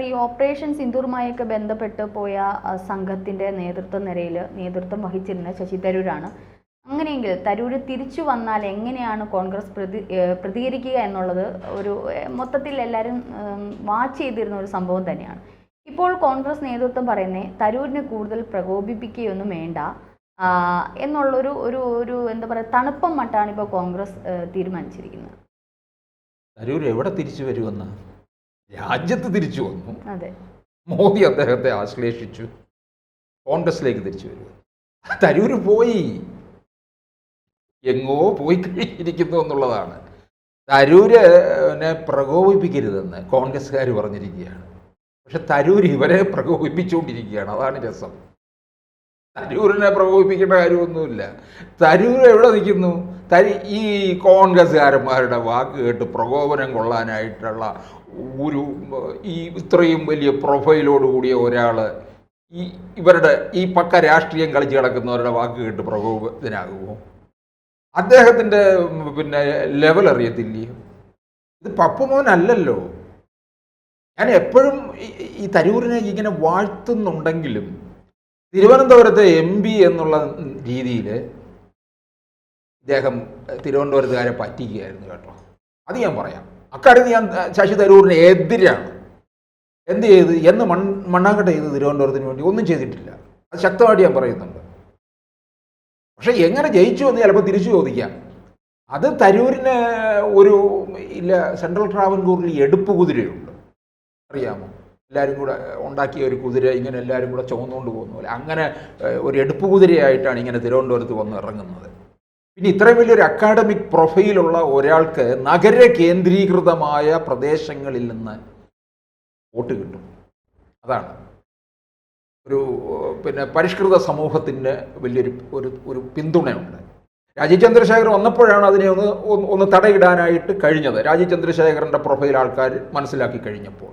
ഈ ഓപ്പറേഷൻ സിന്ദൂറുമായൊക്കെ ബന്ധപ്പെട്ട് പോയ സംഘത്തിന്റെ നേതൃത്വം വഹിച്ചിരുന്ന ശശി തരൂരാണ്. അങ്ങനെയെങ്കിൽ തരൂര് തിരിച്ചു വന്നാൽ എങ്ങനെയാണ് കോൺഗ്രസ് പ്രതികരിക്കുക എന്നുള്ളത് ഒരു മൊത്തത്തിൽ എല്ലാവരും വാച്ച് ചെയ്തിരുന്ന ഒരു സംഭവം തന്നെയാണ്. ഇപ്പോൾ കോൺഗ്രസ് നേതൃത്വം പറയുന്നത് തരൂരിനെ കൂടുതൽ പ്രകോപിപ്പിക്കുകയൊന്നും വേണ്ട എന്നുള്ളൊരു ഒരു ഒരു എന്താ പറയുക തണുപ്പം മട്ടാണ് ഇപ്പോൾ കോൺഗ്രസ് തീരുമാനിച്ചിരിക്കുന്നത്. തരൂർ എവിടെ തിരിച്ചു വരുമെന്ന്? രാജ്യത്ത് തിരിച്ചു വന്നു. അതെ, മോദി അദ്ദേഹത്തെ ആശ്ലേഷിച്ചു. കോൺഗ്രസിലേക്ക് തിരിച്ചു വരുക. തരൂര് പോയി, എങ്ങോ പോയി കഴിഞ്ഞിരിക്കുന്നു എന്നുള്ളതാണ്. തരൂരിനെ പ്രകോപിപ്പിക്കരുതെന്ന് കോൺഗ്രസ്സുകാർ പറഞ്ഞിരിക്കുകയാണ്. പക്ഷെ തരൂര് ഇവരെ പ്രകോപിപ്പിച്ചുകൊണ്ടിരിക്കുകയാണ്. അതാണ് രസം. തരൂരിനെ പ്രകോപിപ്പിക്കേണ്ട കാര്യമൊന്നുമില്ല. തരൂർ എവിടെ നിൽക്കുന്നു? ഈ കോൺഗ്രസ്സുകാരന്മാരുടെ വാക്ക് കേട്ട് പ്രകോപനം കൊള്ളാനായിട്ടുള്ള ഇത്രയും വലിയ പ്രൊഫൈലോടുകൂടിയ ഒരാൾ ഇവരുടെ ഈ പക്ക രാഷ്ട്രീയം കളിച്ച് കിടക്കുന്നവരുടെ വാക്ക് കേട്ട് പ്രകോപിതനാകുമോ? അദ്ദേഹത്തിൻ്റെ ലെവൽ അറിയത്തില്ലയോ? ഇത് പപ്പുമോനല്ലല്ലോ. ഞാൻ എപ്പോഴും ഈ തരൂരിനെ ഇങ്ങനെ വാഴ്ത്തുന്നുണ്ടെങ്കിലും തിരുവനന്തപുരത്തെ MP എന്നുള്ള രീതിയിൽ ഇദ്ദേഹം തിരുവനന്തപുരത്തുകാരെ പറ്റിക്കുകയായിരുന്നു കേട്ടോ. അത് ഞാൻ പറയാം. അക്കാര്യത്തിൽ ഞാൻ ശശി തരൂരിന് എതിരാണ്. എന്ത് ചെയ്ത് എന്ന് മണ്ണാങ്കട്ട ചെയ്ത് തിരുവനന്തപുരത്തിന് വേണ്ടി ഒന്നും ചെയ്തിട്ടില്ല. അത് ശക്തമായിട്ട് ഞാൻ പറയുന്നുണ്ട്. പക്ഷെ എങ്ങനെ ജയിച്ചു എന്ന് ചിലപ്പോൾ തിരിച്ചു ചോദിക്കാം. അത് തരൂരിന് സെൻട്രൽ ട്രാവൻകൂറിൽ എടുപ്പ് കുതിരയുണ്ട്, അറിയാമോ? എല്ലാവരും കൂടെ ഉണ്ടാക്കിയ ഒരു കുതിര ഇങ്ങനെ എല്ലാവരും കൂടെ ചുമന്നുകൊണ്ട് പോകുന്ന പോലെ അങ്ങനെ ഒരു എടുപ്പ് കുതിരയായിട്ടാണ് ഇങ്ങനെ തിരുവനന്തപുരത്ത് വന്ന് ഇറങ്ങുന്നത്. പിന്നെ ഇത്രയും വലിയൊരു അക്കാഡമിക് പ്രൊഫൈലുള്ള ഒരാൾക്ക് നഗര കേന്ദ്രീകൃതമായ പ്രദേശങ്ങളിൽ നിന്ന് വോട്ട് കിട്ടും. അതാണ് പരിഷ്കൃത സമൂഹത്തിൻ്റെ വലിയൊരു ഒരു പിന്തുണയുണ്ട്. രാജീവ് ചന്ദ്രശേഖർ വന്നപ്പോഴാണ് അതിനെ ഒന്ന് തടയിടാനായിട്ട് കഴിഞ്ഞത്. രാജീവ് ചന്ദ്രശേഖരൻ്റെ പ്രൊഫൈൽ ആൾക്കാർ മനസ്സിലാക്കി കഴിഞ്ഞപ്പോൾ.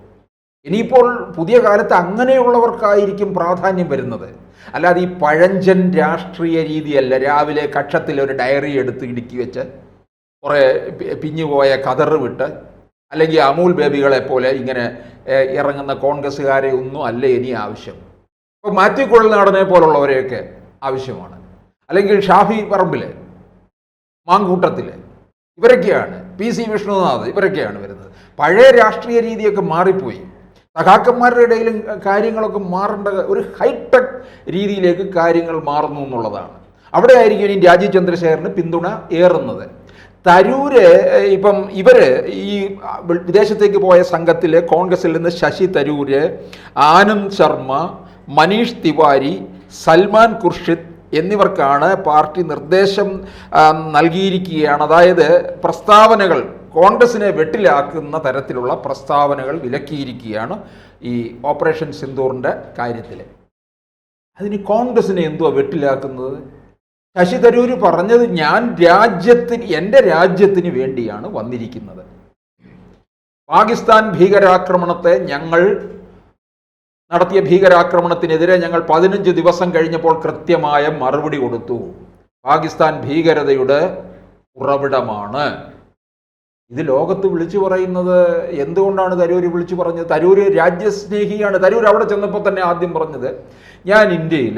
ഇനിയിപ്പോൾ പുതിയ കാലത്ത് അങ്ങനെയുള്ളവർക്കായിരിക്കും പ്രാധാന്യം വരുന്നത്. അല്ലാതെ ഈ പഴഞ്ചൻ രാഷ്ട്രീയ രീതിയല്ല. രാവിലെ കക്ഷത്തിൽ ഒരു ഡയറി എടുത്ത് ഇടുക്കി വെച്ച് കുറേ പിഞ്ഞുപോയ കതറ് വിട്ട് അല്ലെങ്കിൽ അമൂൽ ബേബികളെ പോലെ ഇങ്ങനെ ഇറങ്ങുന്ന കോൺഗ്രസ്സുകാരെ ഒന്നും അല്ല ഇനി ആവശ്യം. ഇപ്പോൾ മാത്യു കുഴൽനാടനെ പോലുള്ളവരെയൊക്കെ ആവശ്യമാണ്. അല്ലെങ്കിൽ ഷാഫി പറമ്പിൽ, മാങ്കൂട്ടത്തിൽ, ഇവരൊക്കെയാണ്, PC വിഷ്ണുനാഥ്, ഇവരൊക്കെയാണ് വരുന്നത്. പഴയ രാഷ്ട്രീയ രീതിയൊക്കെ മാറിപ്പോയി. സഖാക്കന്മാരുടെ ഇടയിലും കാര്യങ്ങളൊക്കെ മാറേണ്ട ഒരു ഹൈടെക് രീതിയിലേക്ക് കാര്യങ്ങൾ മാറുന്നു എന്നുള്ളതാണ്. അവിടെ ആയിരിക്കും ഇനി രാജീവ് ചന്ദ്രശേഖറിന് പിന്തുണ ഏറുന്നത്. തരൂര് ഇപ്പം ഈ വിദേശത്തേക്ക് പോയ സംഘത്തിലെ കോൺഗ്രസിൽ നിന്ന് ശശി തരൂര്, ആനന്ദ് ശർമ്മ, മനീഷ് തിവാരി, സൽമാൻ ഖുർഷിദ് എന്നിവർക്കാണ് പാർട്ടി നിർദ്ദേശം നൽകിയിരിക്കുകയാണ്. അതായത് പ്രസ്താവനകൾ കോൺഗ്രസിനെ വെട്ടിലാക്കുന്ന തരത്തിലുള്ള പ്രസ്താവനകൾ വിലക്കിയിരിക്കുകയാണ് ഈ ഓപ്പറേഷൻ സിന്ദൂറിൻ്റെ കാര്യത്തിൽ. അതിന് കോൺഗ്രസിനെ എന്തുവാ വെട്ടിലാക്കുന്നത്? ശശി തരൂര് പറഞ്ഞത് എൻ്റെ രാജ്യത്തിന് വേണ്ടിയാണ് വന്നിരിക്കുന്നത്. പാകിസ്ഥാൻ ഭീകരാക്രമണത്തെ നടത്തിയ ഭീകരാക്രമണത്തിനെതിരെ ഞങ്ങൾ 15 ദിവസം കഴിഞ്ഞപ്പോൾ കൃത്യമായ മറുപടി കൊടുത്തു. പാകിസ്ഥാൻ ഭീകരതയുടെ ഉറവിടമാണ്. ഇത് ലോകത്ത് വിളിച്ചു പറയുന്നത് എന്തുകൊണ്ടാണ് തരൂര് വിളിച്ചു പറഞ്ഞത്? തരൂര് രാജ്യസ്നേഹിയാണ്. തരൂർ അവിടെ ചെന്നപ്പോൾ തന്നെ ആദ്യം പറഞ്ഞത്, ഞാൻ ഇന്ത്യയിൽ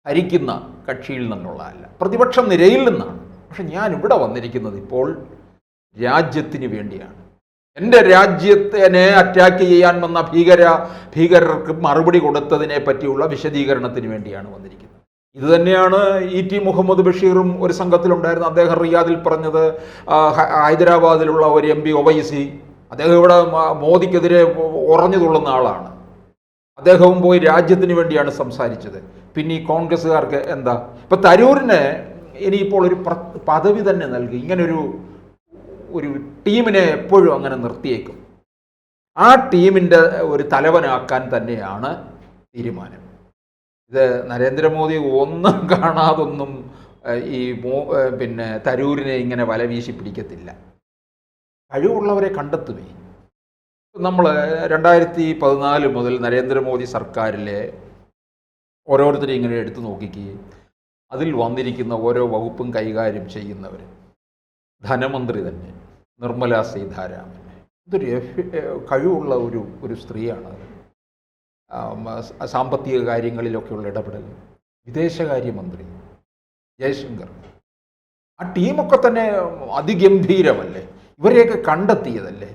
ഭരിക്കുന്ന കക്ഷിയിൽ നിന്നുള്ളതല്ല, പ്രതിപക്ഷ നിരയിൽ നിന്നാണ്. പക്ഷെ ഞാൻ ഇവിടെ വന്നിരിക്കുന്നത് ഇപ്പോൾ രാജ്യത്തിന് വേണ്ടിയാണ്. എൻ്റെ രാജ്യത്തിനെ അറ്റാക്ക് ചെയ്യാൻ വന്ന ഭീകരർക്ക് മറുപടി കൊടുത്തതിനെ പറ്റിയുള്ള വിശദീകരണത്തിന് വേണ്ടിയാണ് വന്നിരിക്കുന്നത്. ഇത് തന്നെയാണ് E.T. മുഹമ്മദ് ബഷീറും ഒരു സംഘത്തിലുണ്ടായിരുന്നു. അദ്ദേഹം റിയാദിൽ പറഞ്ഞത്. ഹൈദരാബാദിലുള്ള ഒരു MP ഒവൈസി, അദ്ദേഹം ഇവിടെ മോദിക്കെതിരെ ഉറഞ്ഞു തുള്ളുന്ന ആളാണ്. അദ്ദേഹവും പോയി രാജ്യത്തിന് വേണ്ടിയാണ് സംസാരിച്ചത്. പിന്നെ ഈ കോൺഗ്രസ്സുകാർക്ക് എന്താ? ഇപ്പം തരൂരിന് ഇനിയിപ്പോൾ ഒരു പദവി തന്നെ നൽകി. ഇങ്ങനൊരു ടീമിനെ എപ്പോഴും അങ്ങനെ നിർത്തിയേക്കും. ആ ടീമിൻ്റെ ഒരു തലവനാക്കാൻ തന്നെയാണ് തീരുമാനം. ഇത് നരേന്ദ്രമോദി ഒന്നും കാണാതൊന്നും ഈ തരൂരിനെ ഇങ്ങനെ വല വീശി പിടിക്കത്തില്ല. കഴിവുള്ളവരെ കണ്ടെത്തുമേ. നമ്മൾ 2014 മുതൽ നരേന്ദ്രമോദി സർക്കാരിലെ ഓരോരുത്തരെയും ഇങ്ങനെ എടുത്തു നോക്കിക്കുകയും അതിൽ വന്നിരിക്കുന്ന ഓരോ വകുപ്പും കൈകാര്യം ചെയ്യുന്നവർ, ധനമന്ത്രി തന്നെ നിർമ്മല സീതാരാമൻ, ഇതൊരു കഴിവുള്ള ഒരു സ്ത്രീയാണ്. സാമ്പത്തിക കാര്യങ്ങളിലൊക്കെയുള്ള ഇടപെടൽ. വിദേശകാര്യമന്ത്രി ജയശങ്കർ, ആ ടീമൊക്കെ തന്നെ അതിഗംഭീരമല്ലേ, ഇവരെയൊക്കെ കണ്ടെത്തിയതല്ലേ,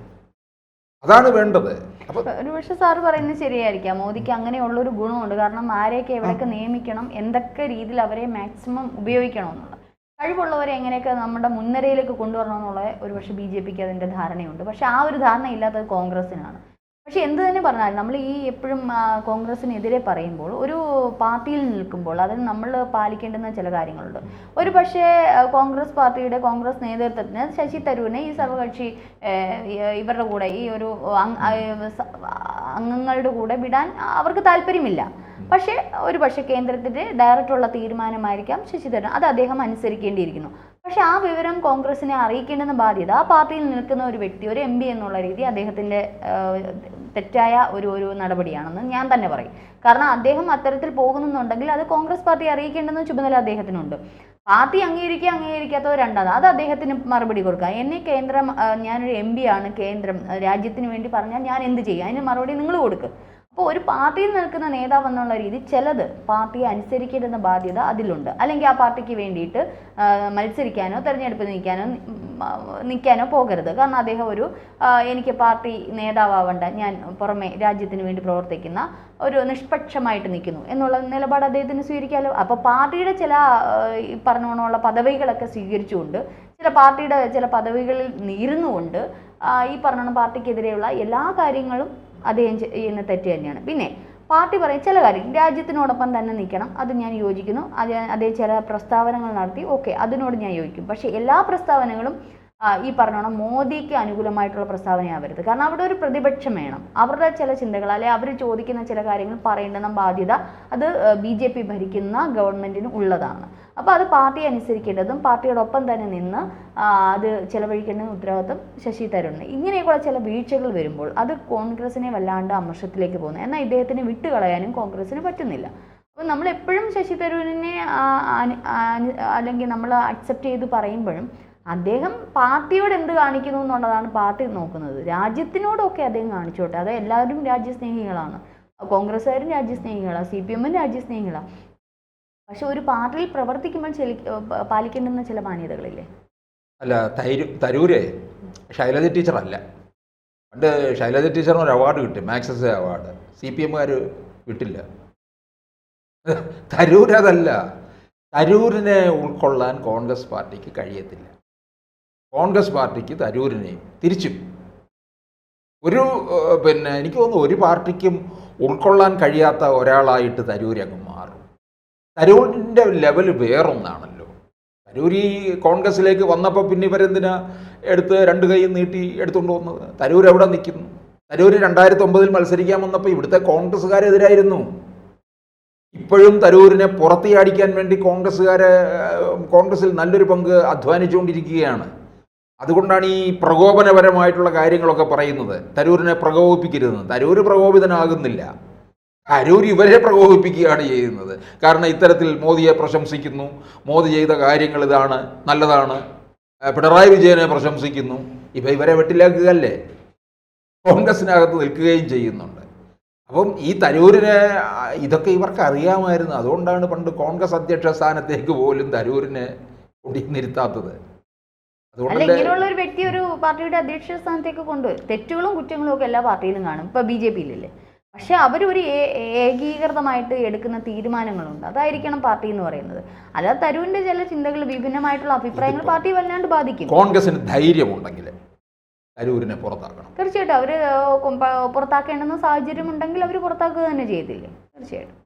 അതാണ് വേണ്ടത്. അപ്പോൾ ഒരുപക്ഷെ സാറ് പറയുന്നത് ശരിയായിരിക്കാം. മോദിക്ക് അങ്ങനെയുള്ളൊരു ഗുണമുണ്ട്. കാരണം ആരെയൊക്കെ എവിടെയൊക്കെ നിയമിക്കണം, എന്തൊക്കെ രീതിയിൽ അവരെ മാക്സിമം ഉപയോഗിക്കണം എന്നുള്ളത്, കഴിവുള്ളവരെ എങ്ങനെയൊക്കെ നമ്മുടെ മുൻനിരയിലേക്ക് കൊണ്ടുവരണം എന്നുള്ള ഒരുപക്ഷെ BJPക്ക് അതിൻ്റെ ധാരണയുണ്ട്. പക്ഷെ ആ ഒരു ധാരണ ഇല്ലാത്തത് കോൺഗ്രസിനാണ്. പക്ഷെ എന്ത് തന്നെ പറഞ്ഞാലും നമ്മൾ ഈ എപ്പോഴും കോൺഗ്രസിനെതിരെ പറയുമ്പോൾ ഒരു പാർട്ടിയിൽ നിൽക്കുമ്പോൾ അതിന് നമ്മൾ പാലിക്കേണ്ടുന്ന ചില കാര്യങ്ങളുണ്ട്. ഒരു പക്ഷേ കോൺഗ്രസ് നേതൃത്വത്തിന് ശശി തരൂരിനെ ഈ സർവകക്ഷി ഇവരുടെ കൂടെ ഈ ഒരു അംഗങ്ങളുടെ കൂടെ വിടാൻ അവർക്ക് താല്പര്യമില്ല. പക്ഷേ ഒരു പക്ഷേ കേന്ദ്രത്തിൻ്റെ ഡയറക്റ്റുള്ള തീരുമാനമായിരിക്കാം ശശി തരൂർ, അത് അദ്ദേഹം അനുസരിക്കേണ്ടിയിരിക്കുന്നു. പക്ഷെ ആ വിവരം കോൺഗ്രസിനെ അറിയിക്കേണ്ടുന്ന ബാധ്യത ആ പാർട്ടിയിൽ നിൽക്കുന്ന ഒരു വ്യക്തി, ഒരു MP എന്നുള്ള രീതി അദ്ദേഹത്തിൻ്റെ തെറ്റായ ഒരു നടപടിയാണെന്ന് ഞാൻ തന്നെ പറയും. കാരണം അദ്ദേഹം അത്തരത്തിൽ പോകുന്നുണ്ടെങ്കിൽ അത് കോൺഗ്രസ് പാർട്ടി അറിയിക്കേണ്ടുന്ന ചുമതല അദ്ദേഹത്തിനുണ്ട്. പാർട്ടി അംഗീകരിക്കാത്തവർ രണ്ടാമത് അത് അദ്ദേഹത്തിന് മറുപടി കൊടുക്കുക. എന്നെ കേന്ദ്രം, ഞാനൊരു MP ആണ്, കേന്ദ്രം രാജ്യത്തിന് വേണ്ടി പറഞ്ഞാൽ ഞാൻ എന്ത് ചെയ്യും, അതിന് മറുപടി നിങ്ങൾ കൊടുക്കുക. അപ്പോൾ ഒരു പാർട്ടിയിൽ നിൽക്കുന്ന നേതാവ് എന്നുള്ള രീതി ചിലത് പാർട്ടിയെ അനുസരിക്കേണ്ടുന്ന ബാധ്യത അതിലുണ്ട്. അല്ലെങ്കിൽ ആ പാർട്ടിക്ക് വേണ്ടിയിട്ട് മത്സരിക്കാനോ തെരഞ്ഞെടുപ്പ് നിൽക്കാനോ പോകരുത്. കാരണം അദ്ദേഹം എനിക്ക് പാർട്ടി നേതാവണ്ട, ഞാൻ പുറമെ രാജ്യത്തിന് വേണ്ടി പ്രവർത്തിക്കുന്ന ഒരു നിഷ്പക്ഷമായിട്ട് നിൽക്കുന്നു എന്നുള്ള നിലപാട് അദ്ദേഹത്തിന് സ്വീകരിക്കാമല്ലോ. അപ്പോൾ പാർട്ടിയുടെ ചില ഈ പറഞ്ഞോണമുള്ള പദവികളൊക്കെ സ്വീകരിച്ചുകൊണ്ട്, പാർട്ടിയുടെ ചില പദവികളിൽ ഇരുന്നുകൊണ്ട് ഈ പറഞ്ഞോണം പാർട്ടിക്കെതിരെയുള്ള എല്ലാ കാര്യങ്ങളും അദ്ദേഹം ചെയ്യുന്ന തെറ്റ് തന്നെയാണ്. പിന്നെ പാർട്ടി പറയും ചില കാര്യം രാജ്യത്തിനോടൊപ്പം തന്നെ നിൽക്കണം, അത് ഞാൻ യോജിക്കുന്നു. അദ്ദേഹം ചില പ്രസ്താവനകൾ നടത്തി, ഓക്കെ, അതിനോട് ഞാൻ യോജിക്കും. പക്ഷേ എല്ലാ പ്രസ്താവനകളും ഈ പറഞ്ഞോണം മോദിക്ക് അനുകൂലമായിട്ടുള്ള പ്രസ്താവനയാവരുത്. കാരണം അവിടെ ഒരു പ്രതിപക്ഷം വേണം. അവരുടെ ചില ചിന്തകൾ അല്ലെങ്കിൽ അവർ ചോദിക്കുന്ന ചില കാര്യങ്ങൾ പറയേണ്ടുന്ന ബാധ്യത അത് BJP ഭരിക്കുന്ന ഗവൺമെൻറ്റിന് ഉള്ളതാണ്. അപ്പോൾ അത് പാർട്ടി അനുസരിക്കേണ്ടതും പാർട്ടിയോടൊപ്പം തന്നെ നിന്ന് അത് ചെലവഴിക്കേണ്ട ഉത്തരവാദിത്വം ശശി തരൂരിന്. ഇങ്ങനെയൊക്കെയുള്ള ചില വീഴ്ചകൾ വരുമ്പോൾ അത് കോൺഗ്രസിനെ വല്ലാണ്ട് അമർഷത്തിലേക്ക് പോകുന്നു. എന്നാൽ ഇദ്ദേഹത്തിന് വിട്ടുകളയാനും കോൺഗ്രസിന് പറ്റുന്നില്ല. അപ്പോൾ നമ്മളെപ്പോഴും ശശി തരൂരിനെ അല്ലെങ്കിൽ നമ്മൾ അക്സെപ്റ്റ് ചെയ്ത് പറയുമ്പോഴും അദ്ദേഹം പാർട്ടിയോട് എന്ത് കാണിക്കുന്നു എന്നുള്ളതാണ് പാർട്ടി നോക്കുന്നത്. രാജ്യത്തിനോടൊക്കെ അദ്ദേഹം കാണിച്ചോട്ടെ, അത് എല്ലാവരും രാജ്യസ്നേഹികളാണ്. കോൺഗ്രസ്സുകാരും രാജ്യസ്നേഹികളാണ്, CPM രാജ്യസ്നേഹികളാണ്. പക്ഷെ ഒരു പാർട്ടിയിൽ പ്രവർത്തിക്കുമ്പോൾ പാലിക്കേണ്ടുന്ന ചില മാന്യതകളില്ലേ? അല്ല, തരൂര് ശൈലജ ടീച്ചറല്ല. പണ്ട് ശൈലജ ടീച്ചറിന് ഒരു അവാർഡ് കിട്ടി, മാക്സസ് അവാർഡ്. CPMകാർ വിട്ടില്ല. തരൂരതല്ല. തരൂരിനെ ഉൾക്കൊള്ളാൻ കോൺഗ്രസ് പാർട്ടിക്ക് കഴിയത്തില്ല. കോൺഗ്രസ് പാർട്ടിക്ക് തരൂരിനെയും തിരിച്ചും എനിക്ക് തോന്നുന്നു ഒരു പാർട്ടിക്കും ഉൾക്കൊള്ളാൻ കഴിയാത്ത ഒരാളായിട്ട് തരൂർ അങ്ങ് മാറും. തരൂരിൻ്റെ ലെവൽ വേറൊന്നാണല്ലോ. തരൂർ ഈ കോൺഗ്രസിലേക്ക് വന്നപ്പോൾ പിന്നെ ഇവരെന്തിനാ രണ്ട് കൈ നീട്ടി എടുത്തുകൊണ്ട് വന്നത്? തരൂർ എവിടെ നിൽക്കുന്നു? തരൂർ 2009 മത്സരിക്കാൻ വന്നപ്പോൾ ഇവിടുത്തെ കോൺഗ്രസ്സുകാരെതിരായിരുന്നു. ഇപ്പോഴും തരൂരിനെ പുറത്തിയാടിക്കാൻ വേണ്ടി കോൺഗ്രസിൽ നല്ലൊരു പങ്ക് അധ്വാനിച്ചുകൊണ്ടിരിക്കുകയാണ്. അതുകൊണ്ടാണ് ഈ പ്രകോപനപരമായിട്ടുള്ള കാര്യങ്ങളൊക്കെ പറയുന്നത്. തരൂരിനെ പ്രകോപിപ്പിക്കരുതെന്ന്. തരൂർ പ്രകോപിതനാകുന്നില്ല, തരൂർ ഇവരെ പ്രകോപിപ്പിക്കുകയാണ് ചെയ്യുന്നത്. കാരണം ഇത്തരത്തിൽ മോദിയെ പ്രശംസിക്കുന്നു, മോദി ചെയ്ത കാര്യങ്ങൾ ഇതാണ്, നല്ലതാണ്, പിണറായി വിജയനെ പ്രശംസിക്കുന്നു. ഇവരെ വെട്ടിലാക്കുകയല്ലേ, കോൺഗ്രസിനകത്ത് നിൽക്കുകയും ചെയ്യുന്നുണ്ട്. അപ്പം ഈ തരൂരിനെ ഇതൊക്കെ ഇവർക്ക് അറിയാമായിരുന്നു. അതുകൊണ്ടാണ് പണ്ട് കോൺഗ്രസ് അധ്യക്ഷ സ്ഥാനത്തേക്ക് പോലും തരൂരിനെ കൊണ്ടിരുത്താത്തത്. അല്ല, ഇങ്ങനെയുള്ള ഒരു വ്യക്തി ഒരു പാർട്ടിയുടെ അധ്യക്ഷ സ്ഥാനത്തേക്ക് കൊണ്ടുവരും. തെറ്റുകളും കുറ്റങ്ങളും ഒക്കെ എല്ലാ പാർട്ടിയിലും കാണും. ഇപ്പൊ BJPയിലില്ലേ. പക്ഷെ അവരൊരു ഏകീകൃതമായിട്ട് എടുക്കുന്ന തീരുമാനങ്ങളുണ്ട്. അതായിരിക്കണം പാർട്ടി എന്ന് പറയുന്നത്. അല്ലാതെ തരൂരിന്റെ ചില ചിന്തകൾ, വിഭിന്നമായിട്ടുള്ള അഭിപ്രായങ്ങൾ പാർട്ടിയെ വല്ലാണ്ട് ബാധിക്കും. കോൺഗ്രസിന് ധൈര്യമുണ്ടെങ്കിൽ തരൂരിനെ പുറത്താക്കണം. തീർച്ചയായിട്ടും അവർ പുറത്താക്കേണ്ടുന്ന സാഹചര്യം ഉണ്ടെങ്കിൽ അവർ പുറത്താക്കുക തന്നെ ചെയ്തില്ലേ? തീർച്ചയായിട്ടും.